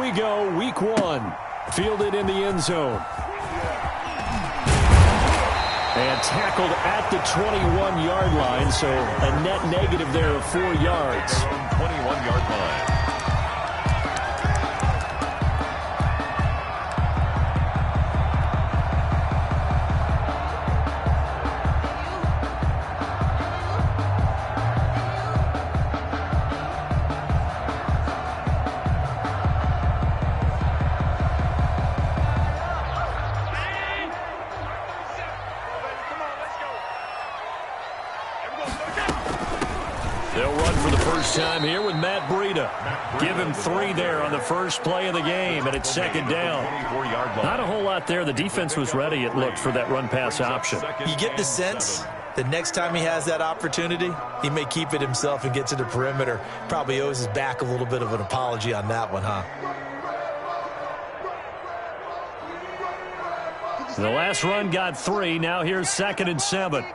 we go, week 1. Fielded in the end zone. And tackled at the 21-yard line, so a net negative there of 4 yards. 21-yard line. They'll run for the first time here with Matt Breida. Give him 3 there on the first play of the game, and it's second down. Not a whole lot there. The defense was ready, it looked, for that run-pass option. You get the sense that next time he has that opportunity, he may keep it himself and get to the perimeter. Probably owes his back a little bit of an apology on that one, huh? The last run got 3. Now here's 2nd and 7.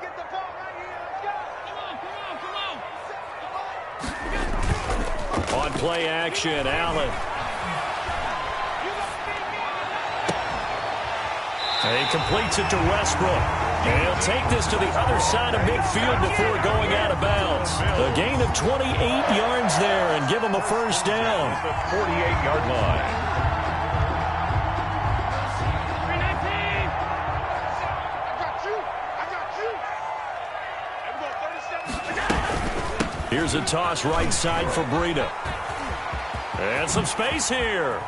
On play action, Allen. And he completes it to Westbrook. And he'll take this to the other side of midfield before going out of bounds. A gain of 28 yards there and give him a first down. The 48-yard line. Here's a toss right side for Breida. And some space here.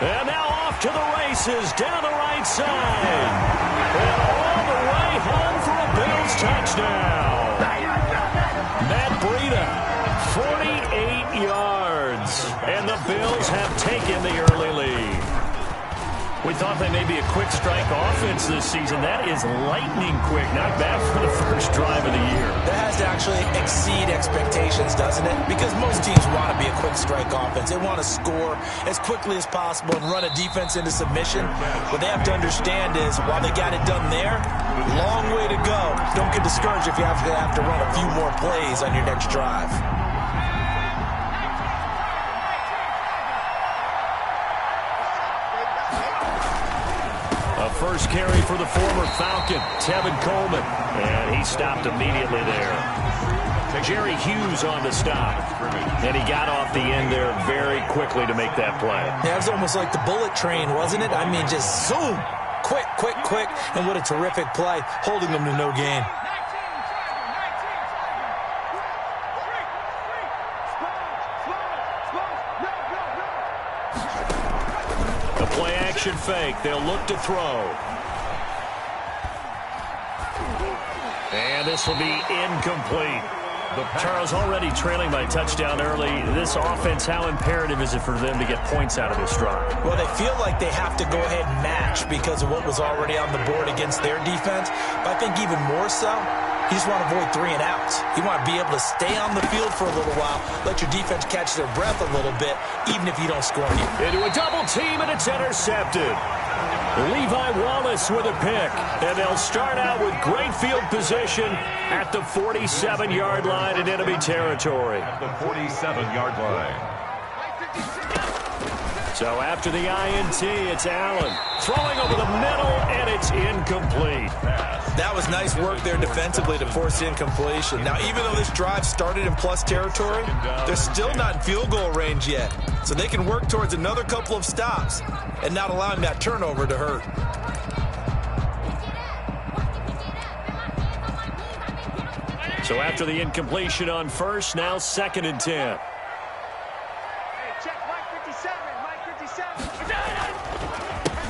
And now off to the races down the right side. And all the way home for a Bills touchdown. Matt Breida, 48 yards. And the Bills have taken the early lead. We thought they may be a quick strike offense this season. That is lightning quick. Not bad for the first drive of the year. That has to actually exceed expectations, doesn't it? Because most teams want to be a quick strike offense. They want to score as quickly as possible and run a defense into submission. What they have to understand is, while they got it done there, long way to go. Don't get discouraged if you have to run a few more plays on your next drive. First carry for the former Falcon, Tevin Coleman. And he stopped immediately there. Jerry Hughes on the stop. And he got off the end there very quickly to make that play. Yeah, it was almost like the bullet train, wasn't it? I mean, just zoom. Quick, quick, quick. And what a terrific play, holding them to no gain. Fake. They'll look to throw. And this will be incomplete. Charles, already trailing by touchdown early. This offense, how imperative is it for them to get points out of this drive? Well, they feel like they have to go ahead and match because of what was already on the board against their defense. But I think even more so, you just want to avoid 3 and outs. You want to be able to stay on the field for a little while, let your defense catch their breath a little bit, even if you don't score on you. Into a double team, and it's intercepted. Levi Wallace with a pick, and they'll start out with great field position at the 47-yard line in enemy territory. At the 47-yard line. So after the INT, it's Allen throwing over the middle, and it's incomplete. That was nice work there defensively to force incompletion. Now, even though this drive started in plus territory, they're still not in field goal range yet. So they can work towards another couple of stops and not allowing that turnover to hurt. So after the incompletion on first, now 2nd and 10.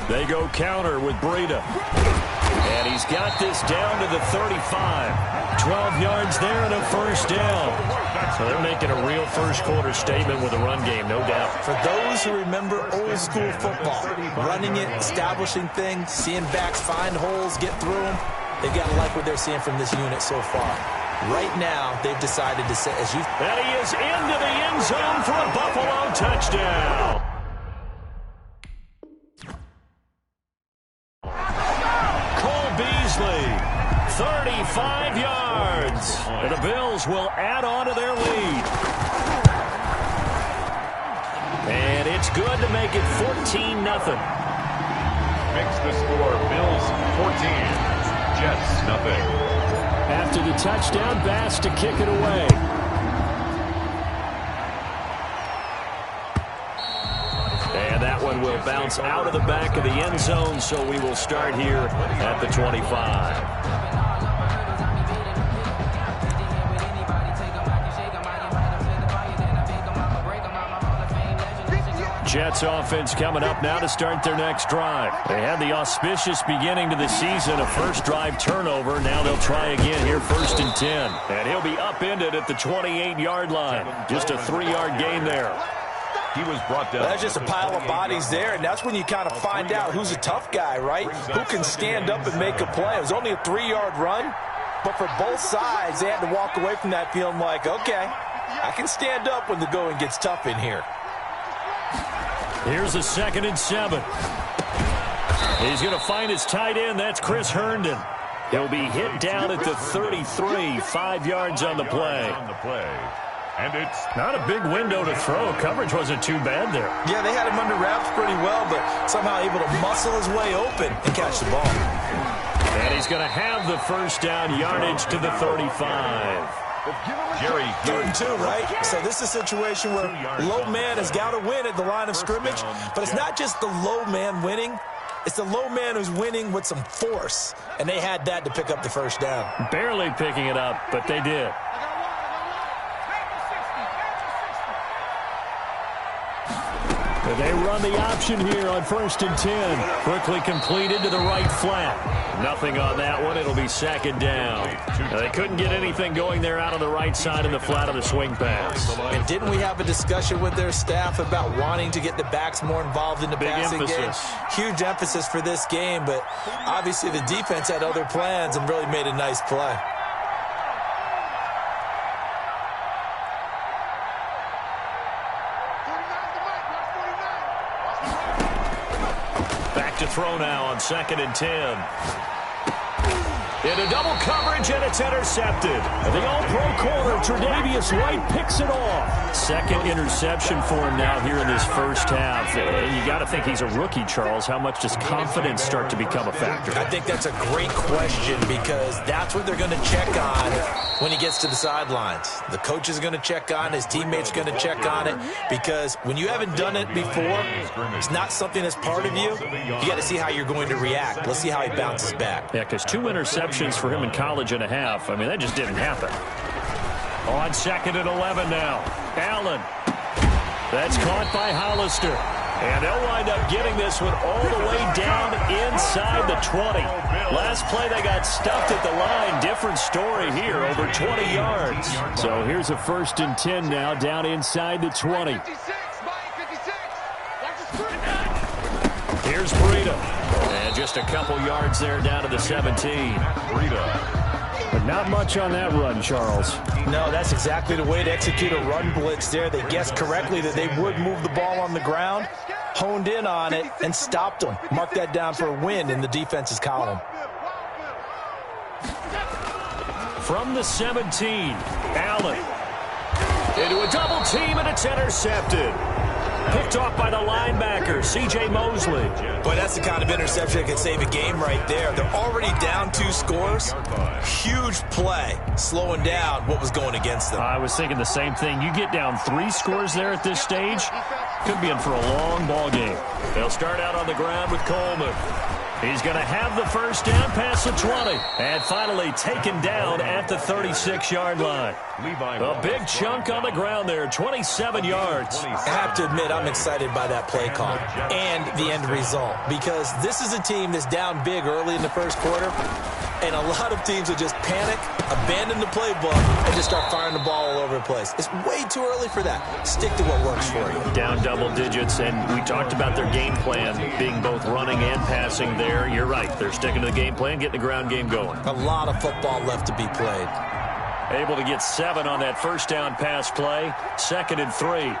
They go counter with Breida. And he's got this down to the 35. 12 yards there and a first down. So they're making a real first quarter statement with a run game, no doubt. For those who remember old school football, running it, establishing things, seeing backs find holes, get through them, they've got to like what they're seeing from this unit so far. Right now, they've decided to say, as you... And he is into the end zone for a Buffalo touchdown. Cole Beasley, 35 yards. And the Bills will add on to their lead. And It's good to make it 14-0. Makes the score Bills 14, Jets nothing. After the touchdown, Bass to kick it away. And that one will bounce out of the back of the end zone, so we will start here at the 25. Jets offense coming up now to start their next drive. They had the auspicious beginning to the season, a first drive turnover. Now they'll try again here, 1st and 10. And he'll be upended at the 28-yard line. Just a 3-yard gain there. He was brought down. That's just a pile of bodies there, and that's when you kind of find out who's a tough guy, right? Who can stand up and make a play. It was only a 3-yard run, but for both sides, they had to walk away from that feeling like, okay, I can stand up when the going gets tough in here. Here's a 2nd and 7. He's going to find his tight end. That's Chris Herndon. He'll be hit down at the 33, 5 yards on the play. And it's not a big window to throw. Coverage wasn't too bad there. Yeah, they had him under wraps pretty well, but somehow able to muscle his way open and catch the ball. And he's going to have the first down, yardage to the 35. Jerry 3rd and 2, right? So this is a situation where low man has got to win at the line of scrimmage, but it's not just the low man winning. It's the low man who's winning with some force, and they had that to pick up the first down. Barely picking it up, but they did. They run the option here on 1st and 10. Quickly completed to the right flat. Nothing on that one. It'll be 2nd down. Now, they couldn't get anything going there out on the right side of the flat of the swing pass. And didn't we have a discussion with their staff about wanting to get the backs more involved in the passing game? Huge emphasis for this game, but obviously the defense had other plans and really made a nice play. To throw now on 2nd and 10. Into double coverage, and it's intercepted. The all-pro corner, Tre'Davious White, picks it off. 2nd interception for him now here in this first half. And you got to think he's a rookie, Charles. How much does confidence start to become a factor? I think that's a great question because that's what they're going to check on when he gets to the sidelines. The coach is going to check on it. His teammates are going to check on it because when you haven't done it before, it's not something that's part of you. You got to see how you're going to react. Let's see how he bounces back. Yeah, because 2 interceptions for him in college and a half. I mean, that just didn't happen. On 2nd and 11 now. Allen. That's caught by Hollister. And they'll wind up getting this one all the way down inside the 20. Last play, they got stuffed at the line. Different story here, over 20 yards. So here's a 1st and 10 now, down inside the 20. Here's Breida. And just a couple yards there down to the 17. Breida. But not much on that run, Charles. No, that's exactly the way to execute a run blitz there. They guessed correctly that they would move the ball on the ground, honed in on it, and stopped them. Mark that down for a win in the defense's column. From the 17, Allen. Into a double team, and it's intercepted. Picked off by the linebacker, C.J. Mosley. Boy, that's the kind of interception that could save a game right there. They're already down 2 scores. Huge play, slowing down what was going against them. I was thinking the same thing. You get down 3 scores there at this stage, could be in for a long ball game. They'll start out on the ground with Coleman. He's going to have the first down past the 20. And finally taken down at the 36-yard line. A big chunk on the ground there, 27 yards. I have to admit, I'm excited by that play call and the end result. Because this is a team that's down big early in the first quarter. And a lot of teams will just panic, abandon the playbook, and just start firing the ball all over the place. It's way too early for that. Stick to what works for you. Down double digits, and we talked about their game plan being both running and passing there. You're right. They're sticking to the game plan, getting the ground game going. A lot of football left to be played. Able to get 7 on that first down pass play. 2nd and 3.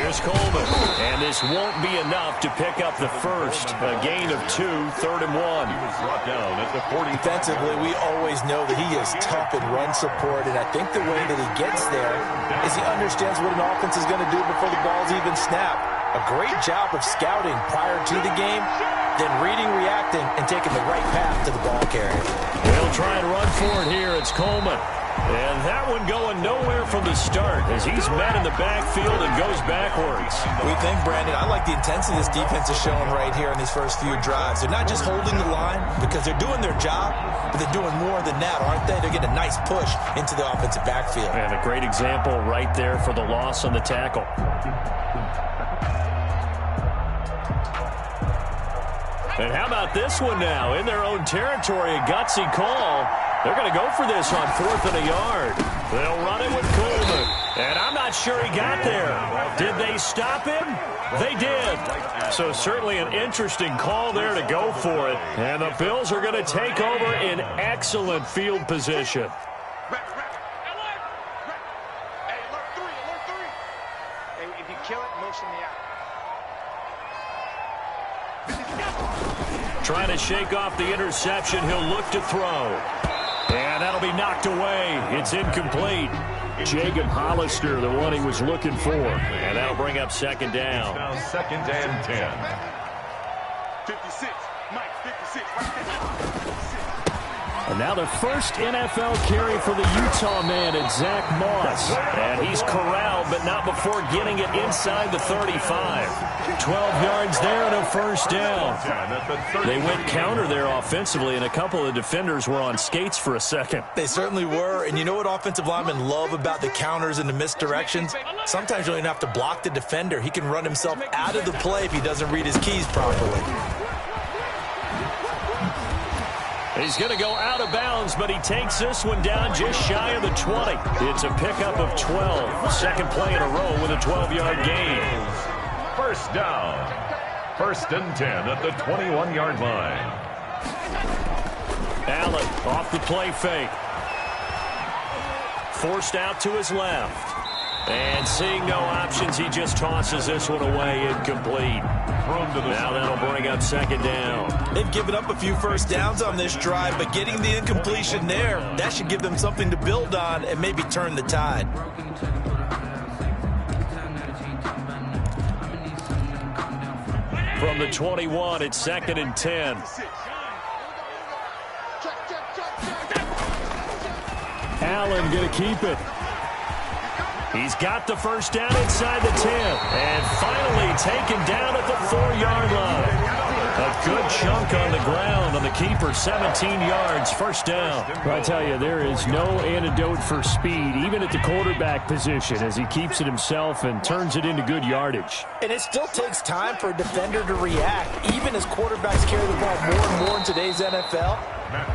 Here's Coleman. And this won't be enough to pick up the first. A gain of 2, 3rd and 1. He was brought down at the 40. Defensively, we always know that he is tough in run support, and I think the way that he gets there is he understands what an offense is going to do before the ball's even snapped. A great job of scouting prior to the game, then reading, reacting, and taking the right path to the ball carrier. They'll try and run for it here. It's Coleman. And that one going nowhere from the start as he's met in the backfield and goes backwards. We think, Brandon, I like the intensity this defense is showing right here in these first few drives. They're not just holding the line because they're doing their job, but they're doing more than that, aren't they? They're getting a nice push into the offensive backfield. And a great example right there for the loss on the tackle. And how about this one now? In their own territory, a gutsy call. They're going to go for this on 4th and a yard. They'll run it with Coleman. And I'm not sure he got there. Did they stop him? They did. So certainly an interesting call there to go for it. And the Bills are going to take over in excellent field position. If you kill it, motion me out. Trying to shake off the interception. He'll look to throw. And that'll be knocked away. It's incomplete. Jacob Hollister, the one he was looking for. And that'll bring up 2nd down. Now 2nd and 10. 56. Mike, 56. Right there. And now the first NFL carry for the Utah man, it's Zach Moss. And he's corralled, but not before getting it inside the 35. 12 yards there and a first down. They went counter there offensively, and a couple of defenders were on skates for a second. They certainly were, and you know what offensive linemen love about the counters and the misdirections? Sometimes you don't even have to block the defender. He can run himself out of the play if he doesn't read his keys properly. He's going to go out of bounds, but he takes this one down just shy of the 20. It's a pickup of 12. Second play in a row with a 12-yard gain. First down. 1st and 10 at the 21-yard line. Allen off the play fake. Forced out to his left. And seeing no options, he just tosses this one away, incomplete. Now that'll bring up 2nd down. They've given up a few first downs on this drive, but getting the incompletion there, that should give them something to build on and maybe turn the tide. From the 21, it's 2nd and 10. Allen going to keep it. He's got the first down inside the 10. And finally taken down at the 4-yard line. A good chunk on the ground on the keeper, 17 yards, first down. I tell you, there is no antidote for speed, even at the quarterback position, as he keeps it himself and turns it into good yardage. And it still takes time for a defender to react, even as quarterbacks carry the ball more and more in today's NFL.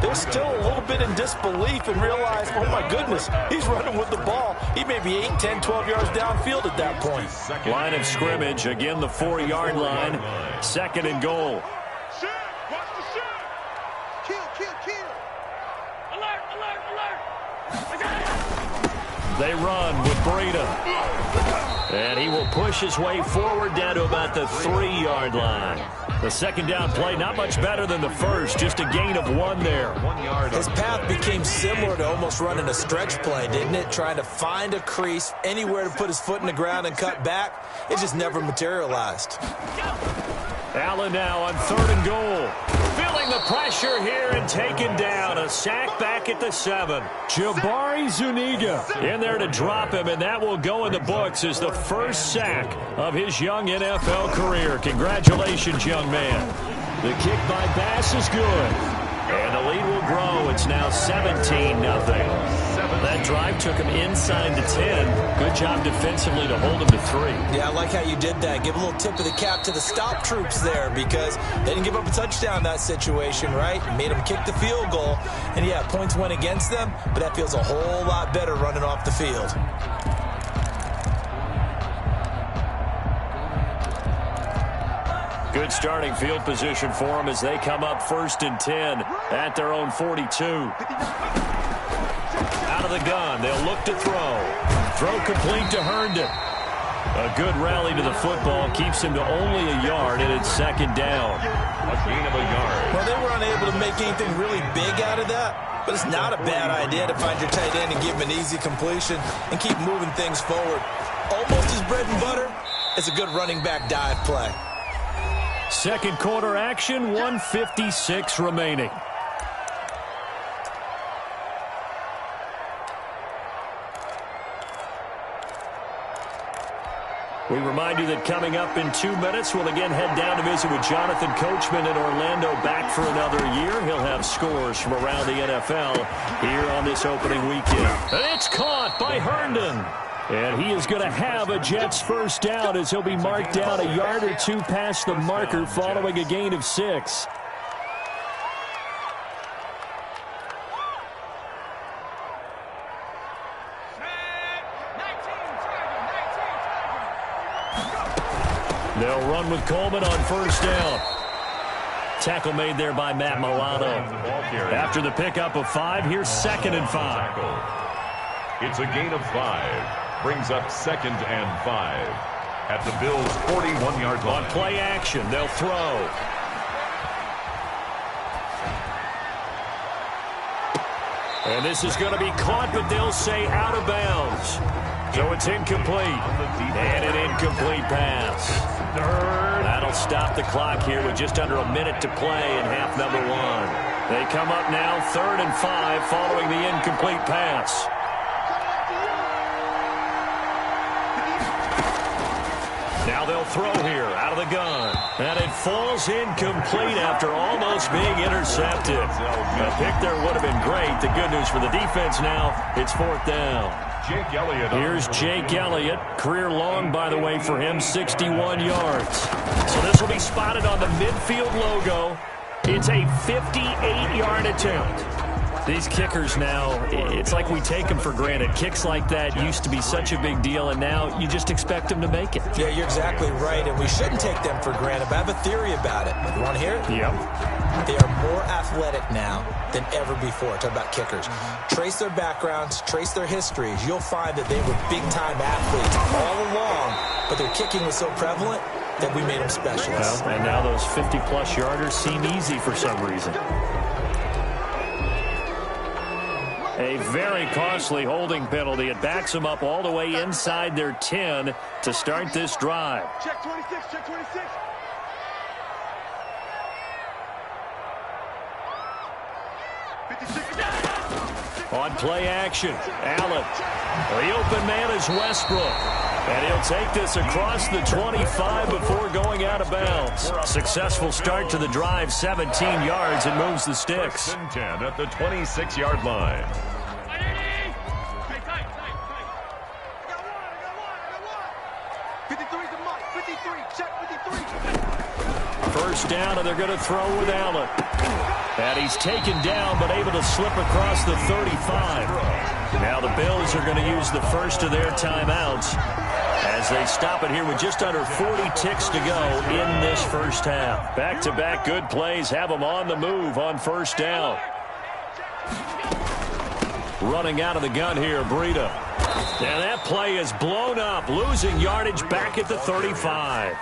They're still a little bit in disbelief and realize, oh my goodness, he's running with the ball. He may be 8, 10, 12 yards downfield at that point. Line of scrimmage, again the 4-yard line, 2nd and goal. Shoot! Watch the shoot! Kill! Alert! They run with Breida. And he will push his way forward down to about the 3-yard line. The 2nd down play, not much better than the first, just a gain of 1 there. 1 yard. His path became similar to almost running a stretch play, didn't it? Trying to find a crease, anywhere to put his foot in the ground and cut back. It just never materialized. Allen now on 3rd and goal. Feeling the pressure here and taken down. A sack back at the 7. Jabari Zuniga In there to drop him, and that will go in the books as the first sack of his young NFL career. Congratulations, young man. The kick by Bass is good. And the lead will grow. It's now 17-0. That drive took him inside the 10. Good job defensively to hold him to 3. Yeah, I like how you did that. Give a little tip of the cap to the stop troops there because they didn't give up a touchdown in that situation, right? Made them kick the field goal. And, yeah, points went against them, but that feels a whole lot better running off the field. Good starting field position for them as they come up 1st and 10 at their own 42. Out of the gun, they'll look to throw. Throw complete to Herndon. A good rally to the football keeps him to only a yard, and it's second down. A gain of a yard. Well, they were unable to make anything really big out of that, but it's not a bad idea to find your tight end and give him an easy completion and keep moving things forward. Almost his bread and butter is a good running back dive play. Second quarter action, 1:56 remaining. We remind you that coming up in 2 minutes, we'll again head down to visit with Jonathan Coachman in Orlando, back for another year. He'll have scores from around the NFL here on this opening weekend. And it's caught by Herndon. And he is going to have a Jets first down as he'll be marked down a yard or two past the marker following a gain of 6. They'll run with Coleman on first down. Tackle made there by Matt Milano. After the pickup of 5, here's 2nd and 5. It's a gain of 5. Brings up 2nd and 5. At the Bills' 41-yard line. On play action, they'll throw. And this is going to be caught, but they'll say out of bounds. So it's incomplete. And an incomplete pass. That'll stop the clock here with just under a minute to play in half number 1. They come up now 3rd and 5 following the incomplete pass. Now they'll throw here out of the gun. And it falls incomplete after almost being intercepted. A pick there would have been great. The good news for the defense now, it's 4th down. Jake Elliott. Here's Jake Elliott. Career long, by the way, for him, 61 yards. So this will be spotted on the midfield logo. It's a 58-yard attempt. These kickers now, it's like we take them for granted. Kicks like that used to be such a big deal, and now you just expect them to make it. Yeah, you're exactly right, and we shouldn't take them for granted, but I have a theory about it. You want to hear it? Yep. They are more athletic now than ever before. Talk about kickers. Trace their backgrounds, trace their histories. You'll find that they were big-time athletes all along, but their kicking was so prevalent that we made them specialists. Well, and now those 50-plus yarders seem easy for some reason. A very costly holding penalty. It backs them up all the way inside their 10 to start this drive. Check 26, check 26. On play action, Allen. The open man is Westbrook. And he'll take this across the 25 before going out of bounds. Successful start to the drive, 17 yards, and moves the sticks. 1st and 10 at the 26-yard line. First down, and they're going to throw with Allen. And he's taken down, but able to slip across the 35. Now the Bills are going to use the first of their timeouts as they stop it here with just under 40 ticks to go in this first half. Back-to-back good plays have them on the move on first down. Running out of the gun here, Breida. And that play is blown up, losing yardage back at the 35.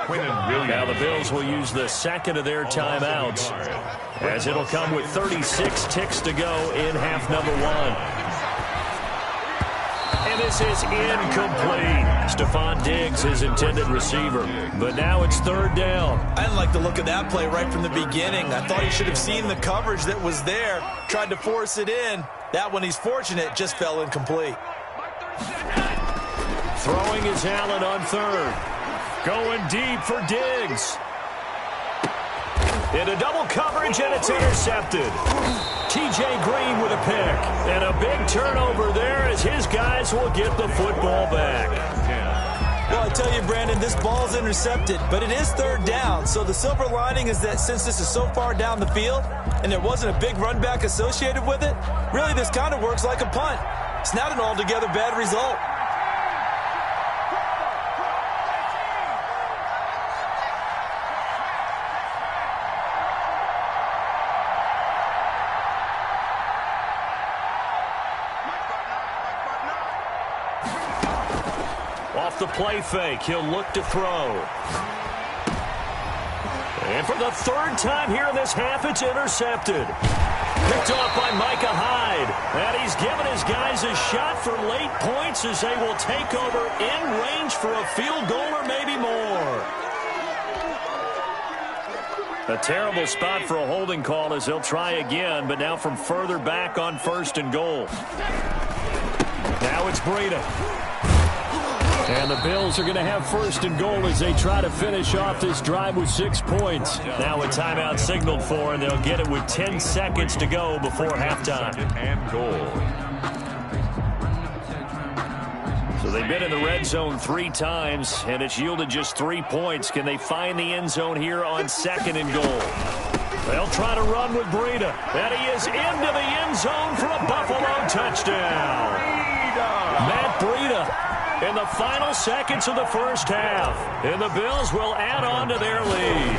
Now the Bills will use the second of their timeouts as it'll come with 36 ticks to go in half number 1. And this is incomplete. Stephon Diggs, his intended receiver. But now it's 3rd down. I didn't like the look of that play right from the beginning. I thought he should have seen the coverage that was there, tried to force it in. That one, he's fortunate, just fell incomplete. Throwing is Allen on 3rd. Going deep for Diggs. Into double coverage, and it's intercepted. T.J. Green with a pick. And a big turnover there as his guys will get the football back. Well, I tell you, Brandon, this ball's intercepted, but it is 3rd down. So the silver lining is that since this is so far down the field and there wasn't a big run back associated with it, really this kind of works like a punt. It's not an altogether bad result. the play fake. He'll look to throw. And for the third time here in this half, it's intercepted. Picked off by Micah Hyde. And he's given his guys a shot for late points as they will take over in range for a field goal or maybe more. A terrible spot for a holding call as they'll try again, but now from further back on 1st and goal. Now it's Breida. And the Bills are going to have 1st and goal as they try to finish off this drive with 6 points. Now a timeout signaled for, and they'll get it with 10 seconds to go before halftime. 2nd and goal. So they've been in the red zone 3 times, and it's yielded just 3 points. Can they find the end zone here on 2nd and goal? They'll try to run with Breida. And he is into the end zone for a Buffalo touchdown. Matt Breida in the final seconds of the first half. And the Bills will add on to their lead.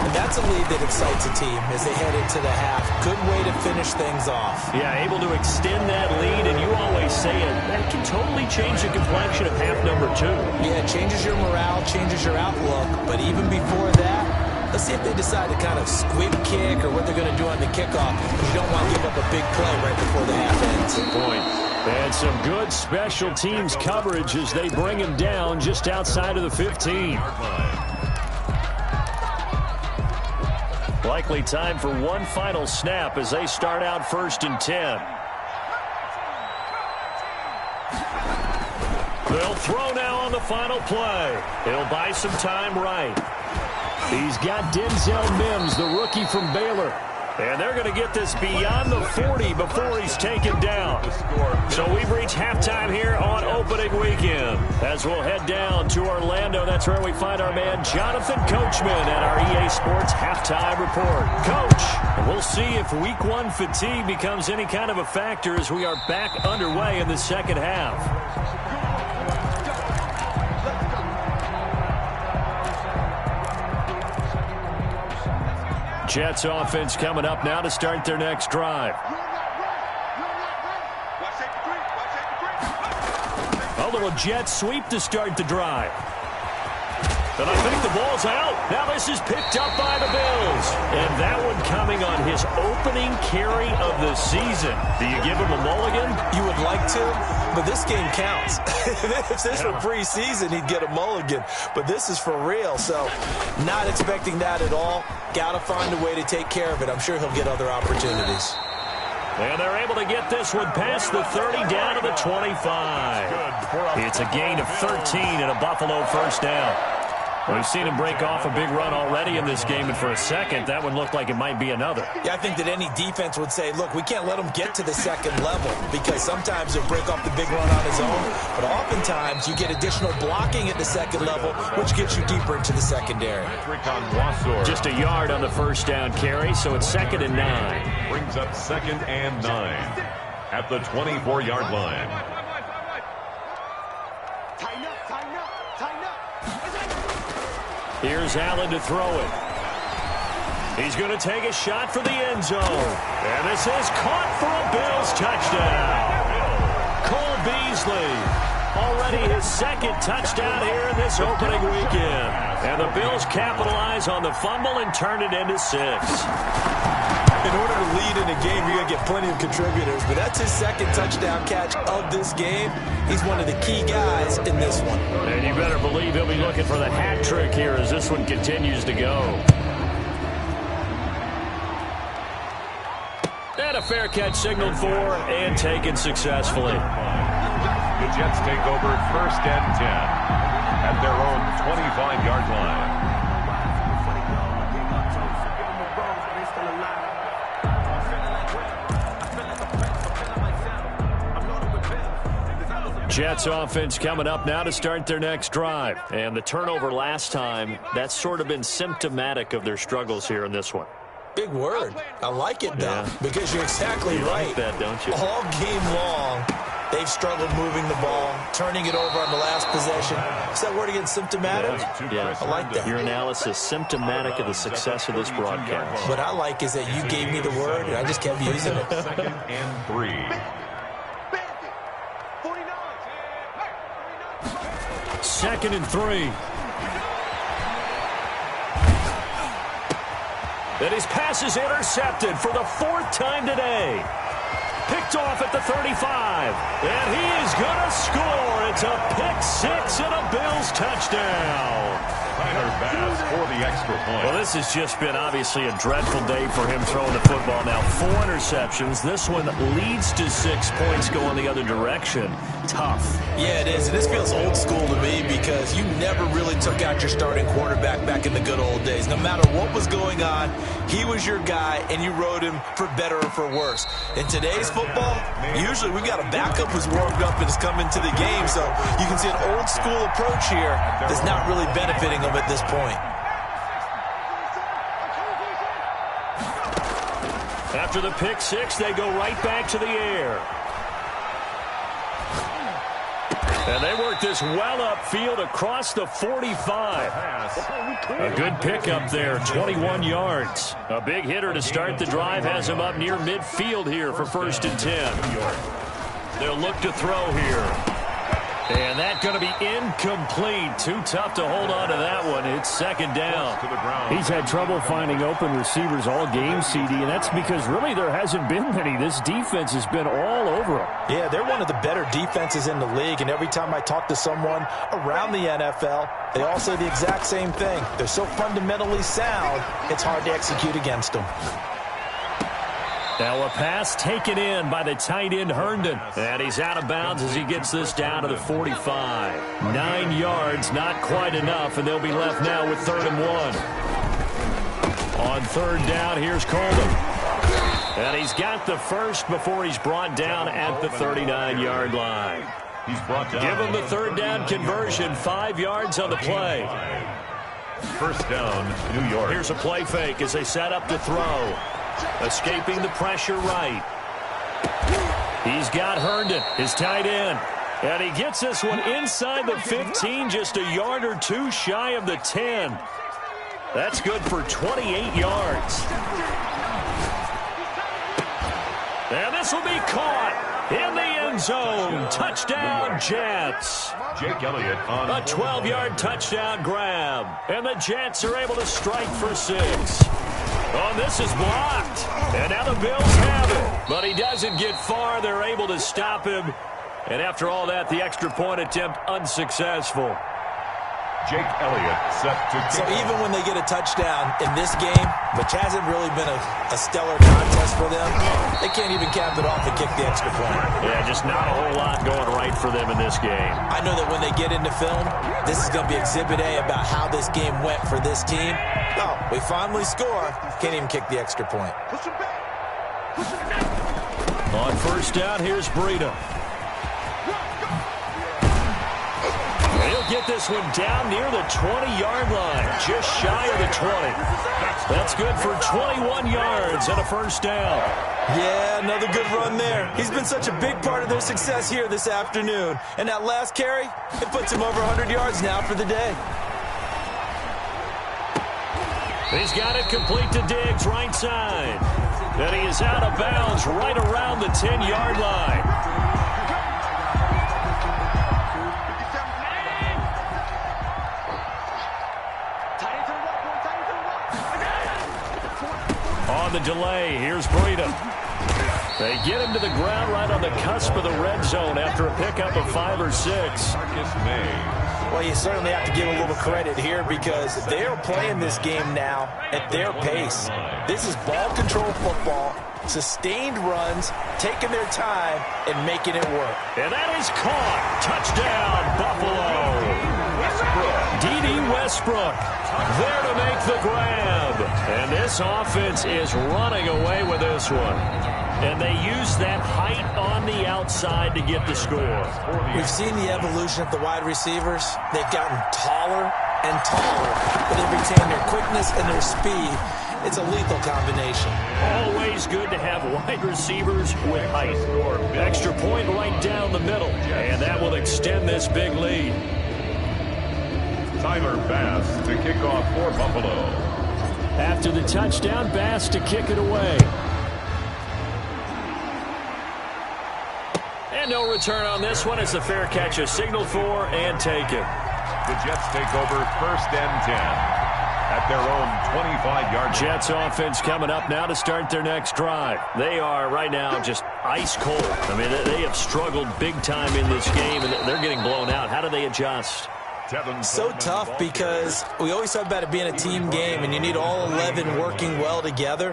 And that's a lead that excites a team as they head into the half. Good way to finish things off. Yeah, able to extend that lead, and you always say it, that can totally change the complexion of half number 2. Yeah, it changes your morale, changes your outlook. But even before that, let's see if they decide to kind of squib kick or what they're going to do on the kickoff. Because you don't want to give up a big play right before the half ends. Good point. And some good special teams coverage as they bring him down just outside of the 15. Likely time for one final snap as they start out 1st and 10. They'll throw now on the final play. He'll buy some time right. He's got Denzel Mims, the rookie from Baylor. And they're going to get this beyond the 40 before he's taken down. So we've reached halftime here on opening weekend. As we'll head down to Orlando, that's where we find our man Jonathan Coachman at our EA Sports Halftime Report. Coach, we'll see if Week 1 fatigue becomes any kind of a factor as we are back underway in the second half. Jets offense coming up now to start their next drive. A little jet sweep to start the drive. And I think the ball's out. Now this is picked up by the Bills. And that one coming on his opening carry of the season. Do you give him a mulligan? You would like to, but this game counts. If this were preseason, he'd get a mulligan. But this is for real, so not expecting that at all. Got to find a way to take care of it. I'm sure he'll get other opportunities. And they're able to get this one past the 30 down to the 25. It's a gain of 13 and a Buffalo first down. We've seen him break off a big run already in this game, and for a second, that one looked like it might be another. Yeah, I think that any defense would say, look, we can't let him get to the second level because sometimes he'll break off the big run on his own, but oftentimes you get additional blocking at the second level, which gets you deeper into the secondary. Just a yard on the first down carry, so it's 2nd and 9. Brings up 2nd and 9 at the 24-yard line. Here's Allen to throw it. He's going to take a shot for the end zone. And this is caught for a Bills touchdown. Cole Beasley, already his 2nd touchdown here in this opening weekend. And the Bills capitalize on the fumble and turn it into 6. In order to lead in a game, you're going to get plenty of contributors, but that's his 2nd touchdown catch of this game. He's one of the key guys in this one. And you better believe he'll be looking for the hat trick here as this one continues to go. And a fair catch signaled for and taken successfully. The Jets take over 1st and 10 at their own 25-yard line. Jets offense coming up now to start their next drive. And the turnover last time, that's sort of been symptomatic of their struggles here in this one. Big word. I like it, though, because you're exactly right. You like that, don't you? All game long, they've struggled moving the ball, turning it over on the last possession. Is that word again, symptomatic? Yeah. I like that. Your analysis, symptomatic of the success of this broadcast. What I like is that you gave me the word, and I just kept using it. 2nd and 3. 2nd and 3. And his pass is intercepted for the 4th time today. Picked off at the 35. And he is going to score. It's a pick-6 and a Bills touchdown. Tyler Bass for the extra point. Well, this has just been obviously a dreadful day for him throwing the football. Now 4 interceptions. This one leads to 6 points going the other direction. Tough. Yeah, it is. And this feels old school to me because you never really took out your starting quarterback back in the good old days. No matter what was going on, he was your guy, and you rode him for better or for worse. In today's football, usually we've got a backup who's warmed up and has come into the game. So you can see an old school approach here that's not really benefiting him at this point. After the pick-6, they go right back to the air. And they work this well upfield across the 45. A good pickup there, 21 yards. A big hitter to start the drive has him up near midfield here for 1st and 10. They'll look to throw here. And that's going to be incomplete. Too tough to hold on to that one. It's 2nd down. He's had trouble finding open receivers all game, CD, and that's because really there hasn't been many. This defense has been all over him. Yeah, they're one of the better defenses in the league, and every time I talk to someone around the NFL, they all say the exact same thing. They're so fundamentally sound, it's hard to execute against them. Now a pass taken in by the tight end Herndon. And he's out of bounds as he gets this down to the 45. 9 yards, not quite enough, and they'll be left now with 3rd and 1. On 3rd down, here's Coleman. And he's got the first before he's brought down at the 39-yard line. He's brought down. Give him the 3rd down conversion, 5 yards on the play. 1st down, New York. Here's a play fake as they set up to throw. Escaping the pressure right. He's got Herndon, his tight end. And he gets this one inside the 15, just a yard or 2 shy of the 10. That's good for 28 yards. And this will be caught in the end zone. Touchdown, Jets. Jake Elliott on a 12-yard touchdown grab. And the Jets are able to strike for 6. Oh, this is blocked. And now the Bills have it. But he doesn't get far. They're able to stop him. And after all that, the extra point attempt unsuccessful. Jake Elliott set to kick. So even when they get a touchdown in this game, which hasn't really been a stellar contest for them, they can't even cap it off and kick the extra point. Yeah, just not a whole lot going right for them in this game. I know that when they get into film, this is going to be Exhibit A about how this game went for this team. Oh, we finally score. Can't even kick the extra point. On 1st down, here's Breida. He'll get this one down near the 20-yard line, just shy of the 20. That's good for 21 yards and a 1st down. Yeah, another good run there. He's been such a big part of their success here this afternoon. And that last carry, it puts him over 100 yards now for the day. He's got it complete to Diggs, right side. And he is out of bounds right around the 10-yard line. On the delay, here's Breida. They get him to the ground right on the cusp of the red zone after a pickup of 5 or 6. Marcus May. Well, you certainly have to give a little credit here because they are playing this game now at their pace. This is ball control football, sustained runs, taking their time, and making it work. And that is caught. Touchdown, Buffalo. D.D. Westbrook there to make the grab. And this offense is running away with this one. And they use that height on the outside to get the score. We've seen the evolution of the wide receivers. They've gotten taller and taller, but they retain their quickness and their speed. It's a lethal combination. Always good to have wide receivers with height. Extra point right down the middle. And that will extend this big lead. Tyler Bass to kick off for Buffalo. After the touchdown, Bass to kick it away. And no return on this one as the fair catch is signaled for and taken. The Jets take over 1st and 10 at their own 25-yard line. Jets offense coming up now to start their next drive. They are right now just ice cold. I mean, they have struggled big time in this game, and they're getting blown out. How do they adjust? So tough because we always talk about it being a team game and you need all 11 working well together.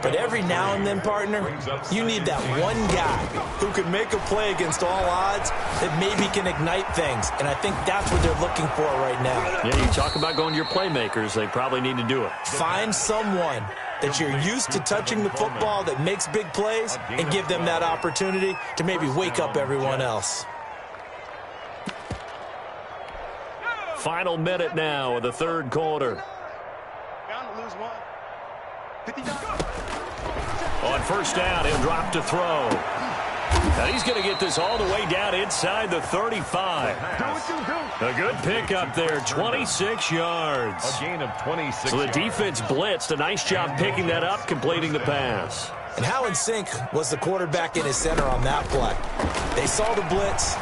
But every now and then, partner, you need that one guy who can make a play against all odds that maybe can ignite things. And I think that's what they're looking for right now. Yeah, you talk about going to your playmakers. They probably need to do it. Find someone that you're used to touching the football that makes big plays and give them that opportunity to maybe wake up everyone else. Final minute now of the third quarter. Bound to lose one. 59. On first down, he'll drop to throw. Now he's going to get this all the way down inside the 35. A good pickup there, 26 yards. A gain of 26 So the yards. defense blitzed. A nice job picking that up, completing the pass. And how in sync was the quarterback and his center on that play? They saw the blitz,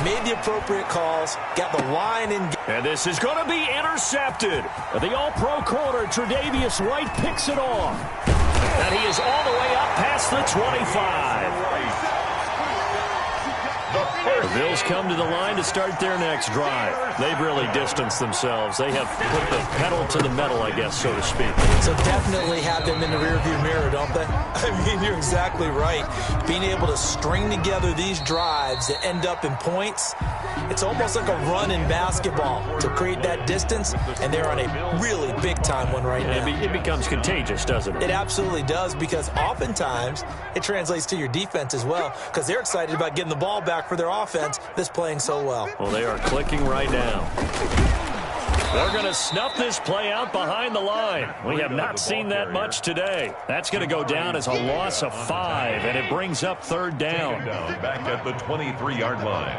made the appropriate calls, got the line in. And this is going to be intercepted. The all-pro corner, Tre'Davious White, picks it off. And he is all the way up past the 25. The Bills come to the line to start their next drive. They've really distanced themselves. They have put the pedal to the metal, I guess, so to speak. So definitely have them in the rearview mirror, don't they? I mean, you're exactly right. Being able to string together these drives that end up in points, it's almost like a run in basketball to create that distance, and they're on a really big-time one right now. It becomes contagious, doesn't it? It absolutely does, because oftentimes it translates to your defense as well, because they're excited about getting the ball back for their offense that's playing so well. Well, they are clicking right now. They're going to snuff this play out behind the line. We have not seen that much today. That's going to go down as a loss of 5, and it brings up third down. Back at the 23-yard line.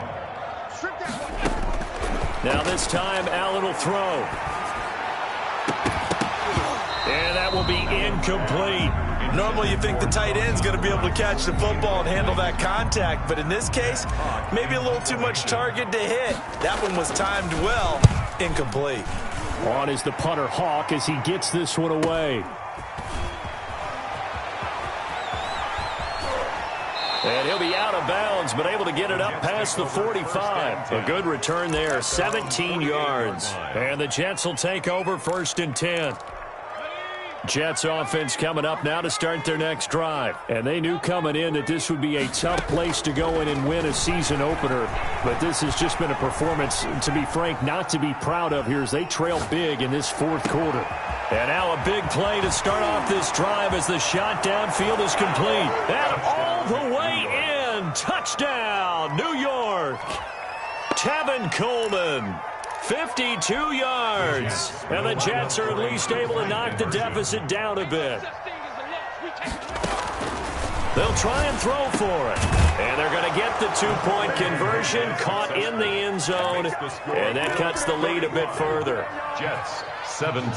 Now this time, Allen will throw. And that will be incomplete. Normally you think the tight end's going to be able to catch the football and handle that contact, but in this case, maybe a little too much target to hit. That one was timed well. Incomplete. On is the punter, Hawk, as he gets this one away. And he'll be out of bounds, but able to get it up past the 45. A good return there, 17 yards. And the Jets will take over 1st and 10. Jets offense coming up now to start their next drive. And they knew coming in that this would be a tough place to go in and win a season opener. But this has just been a performance, to be frank, not to be proud of here as they trail big in this fourth quarter. And now a big play to start off this drive as the shot downfield is complete. And all the way in. Touchdown, New York. Tevin Coleman. 52 yards. And the Jets are at least able to knock the deficit down a bit. They'll try and throw for it. And they're going to get the 2-point conversion, caught in the end zone. And that cuts the lead a bit further. Jets 17.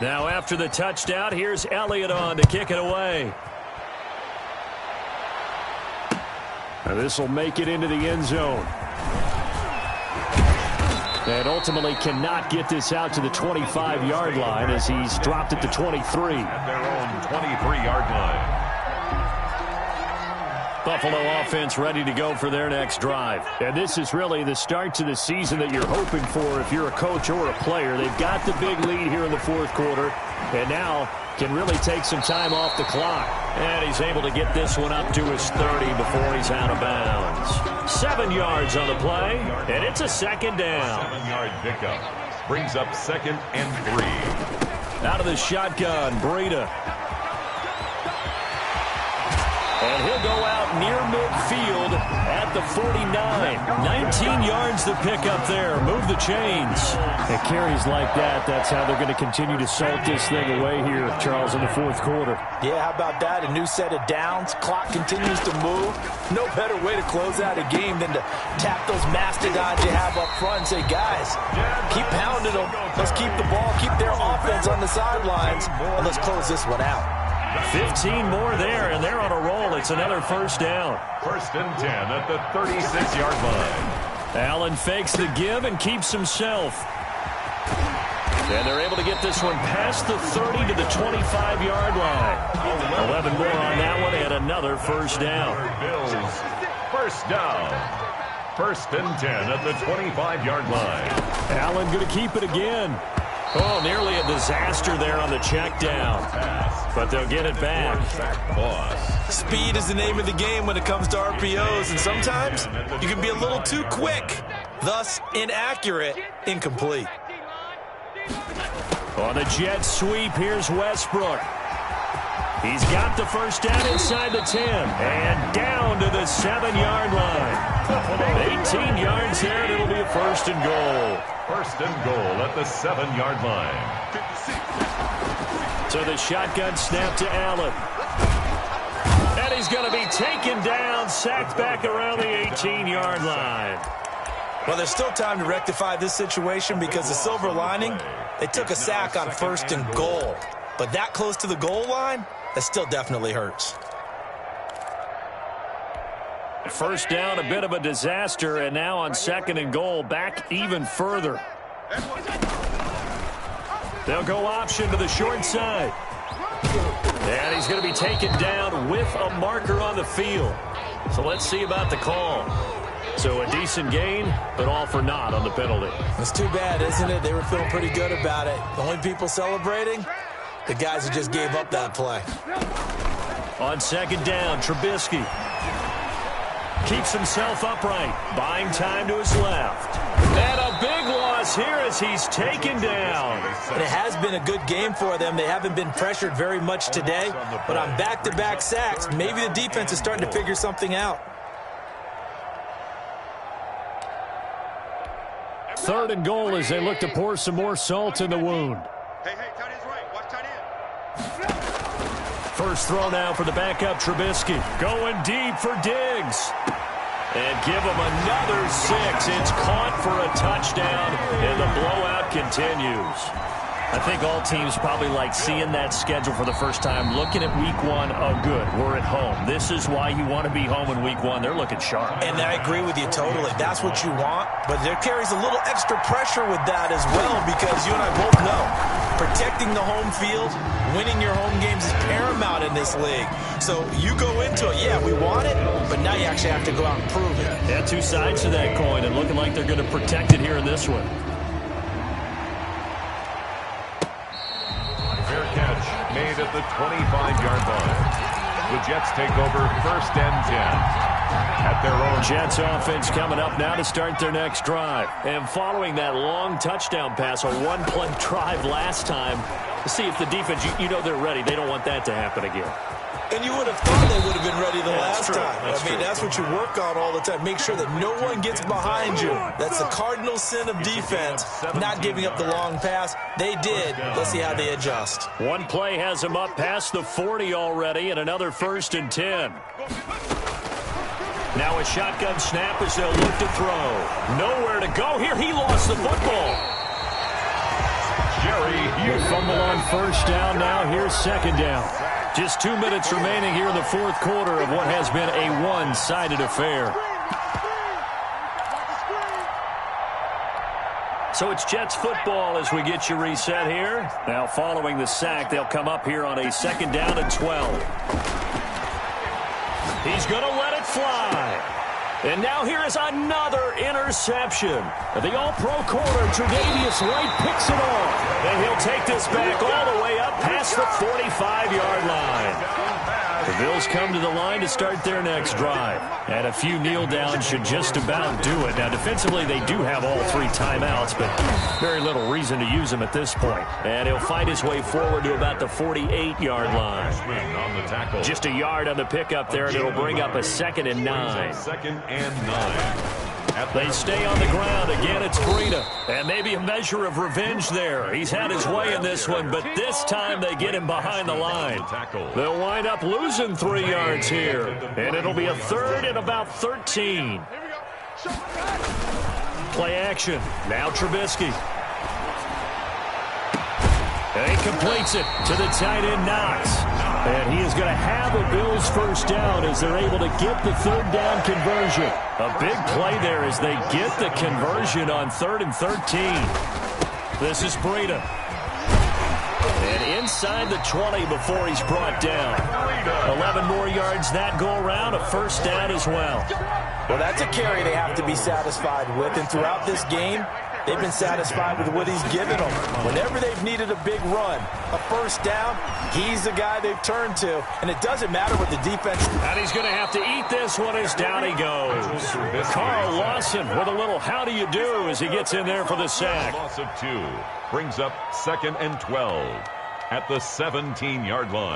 Now after the touchdown, here's Elliott on to kick it away. And this will make it into the end zone. And ultimately cannot get this out to the 25-yard line as he's dropped at the 23. At their own 23-yard line. Buffalo offense ready to go for their next drive. And this is really the start to the season that you're hoping for if you're a coach or a player. They've got the big lead here in the fourth quarter, and now can really take some time off the clock. And he's able to get this one up to his 30 before he's out of bounds. 7 yards on the play, and it's a second down. 7-yard pickup brings up 2nd and 3. Out of the shotgun, Breida. And he'll go out near midfield at the 49. 19 yards the pickup there. Move the chains. And carries like that, that's how they're going to continue to salt this thing away here, Charles, in the fourth quarter. Yeah, how about that? A new set of downs. Clock continues to move. No better way to close out a game than to tap those mastodons you have up front and say, guys, keep pounding them. Let's keep the ball, keep their offense on the sidelines, and let's close this one out. 15 more there, and they're on a roll. It's another first down. 1st and 10 at the 36-yard line. Allen fakes the give and keeps himself. And they're able to get this one past the 30 to the 25-yard line. 11 more on that one and another first down. Bills, first down. First and 10 at the 25-yard line. Allen going to keep it again. Oh, nearly a disaster there on the check down. But they'll get it back. Speed is the name of the game when it comes to RPOs, and sometimes you can be a little too quick, thus inaccurate, incomplete. On the jet sweep, here's Westbrook. He's got the first down inside the 10 and down to the 7-yard line. 18 yards there, and it'll be a first and goal. First and goal at the 7-yard line. So the shotgun snap to Allen. And he's going to be taken down, sacked back around the 18-yard line. Well, there's still time to rectify this situation because the silver lining, they took a sack on first and goal. But that close to the goal line, that still definitely hurts. First down, a bit of a disaster, and now on second and goal, back even further. They'll go option to the short side. And he's going to be taken down with a marker on the field. So let's see about the call. So a decent gain, but all for naught on the penalty. It's too bad, isn't it? They were feeling pretty good about it. The only people celebrating, the guys who just gave up that play. On second down, Trubisky keeps himself upright, buying time to his left. And a big loss here as he's taken down. And it has been a good game for them. They haven't been pressured very much today, but on back-to-back sacks, maybe the defense is starting to figure something out. Third and goal as they look to pour some more salt in the wound. Hey, tight end's right. Watch tight end. First throw now for the backup Trubisky. Going deep for Diggs. And give him another 6. It's caught for a touchdown, and the blowout continues. I think all teams probably like seeing that schedule for the first time, looking at week one. Oh, good, we're at home. This is why you want to be home in week one. They're looking sharp. And I agree with you totally. That's what you want, but there carries a little extra pressure with that as well because you and I both know protecting the home field, winning your home games is paramount in this league. So you go into it, yeah, we want it, but now you actually have to go out and prove it. Yeah, two sides to that coin, and looking like they're going to protect it here in this one. Fair catch made at the 25-yard line. The Jets take over first and 10 at their own. Jets offense coming up now to start their next drive. And following that long touchdown pass, a one-play drive last time, to see if the defense, you know they're ready. They don't want that to happen again. And you would have thought they would have been ready the last time. That's what you work on all the time. Make sure that no one gets behind you. That's the cardinal sin of defense, not giving up the long pass. They did. Let's see how they adjust. One play has them up past the 40 already, and another first and 10. Now a shotgun snap as they'll look to throw. Nowhere to go here. He lost the football. Jerry Hughes. Fumble on first down. Now here's second down. Just 2 minutes remaining here in the fourth quarter of what has been a one-sided affair. So it's Jets football as we get you reset here. Now following the sack, they'll come up here on a second down and 12. He's going to let it fly. And now here is another interception. The all-pro corner, Tre'Davious White, picks it off. And he'll take this back all the way up past the 45-yard line. The Bills come to the line to start their next drive. And a few kneel downs should just about do it. Now, defensively, they do have all three timeouts, but very little reason to use them at this point. And he'll fight his way forward to about the 48-yard line. Just a yard on the pickup there, and it'll bring up a 2nd and 9. 2nd and 9. They stay on the ground. Again, it's Breida. And maybe a measure of revenge there. He's had his way in this one, but this time they get him behind the line. They'll wind up losing 3 yards here. And it'll be a 3rd and about 13. Play action. Now Trubisky. And he completes it to the tight end, Knox. And he is going to have a Bills first down as they're able to get the third down conversion. A big play there as they get the conversion on 3rd and 13. This is Breida. And inside the 20 before he's brought down. 11 more yards that go around, a first down as well. Well, that's a carry they have to be satisfied with. And throughout this game, they've been satisfied with what he's given them. Whenever they've needed a big run, a first down, he's the guy they've turned to. And it doesn't matter what the defense... And he's going to have to eat this one as down he goes. Carl Lawson with a little how do you do as he gets in there for the sack. Loss of 2 brings up 2nd and 12 at the 17-yard line.